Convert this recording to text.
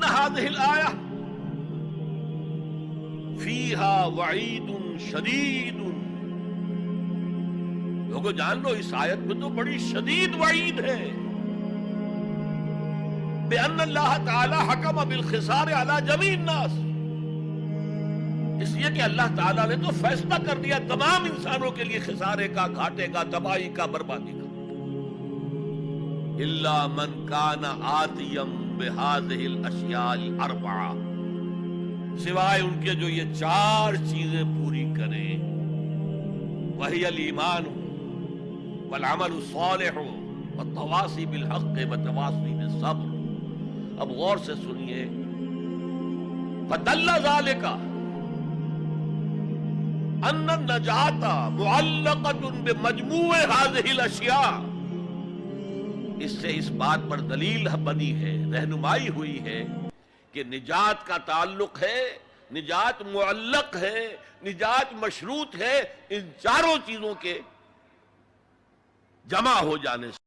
هذه الآية فيها وعید شدید، لوگو جان لو اس آیت میں تو بڑی شدید وعید ہے. بأن اللہ تعالی حکم بالخسار علی جمیع الناس، اس لیے کہ اللہ تعالیٰ نے تو فیصلہ کر دیا تمام انسانوں کے لیے خسارے کا، گھاٹے کا، تباہی کا، بربادی کا. الا من کان آتیا بہذہ الاشیاء الاربعہ، سوائے ان کے جو یہ چار چیزیں پوری کریں. وہی الایمان والعمل الصالح والتواصی بالحق والتواصی بالصبر. اب غور سے سنیے. فدل ذلک ان النجات معلقۃ بمجموع هذه الاشیاء، اس سے اس بات پر دلیل بنی ہے، رہنمائی ہوئی ہے کہ نجات کا تعلق ہے، نجات معلق ہے، نجات مشروط ہے ان چاروں چیزوں کے جمع ہو جانے سے.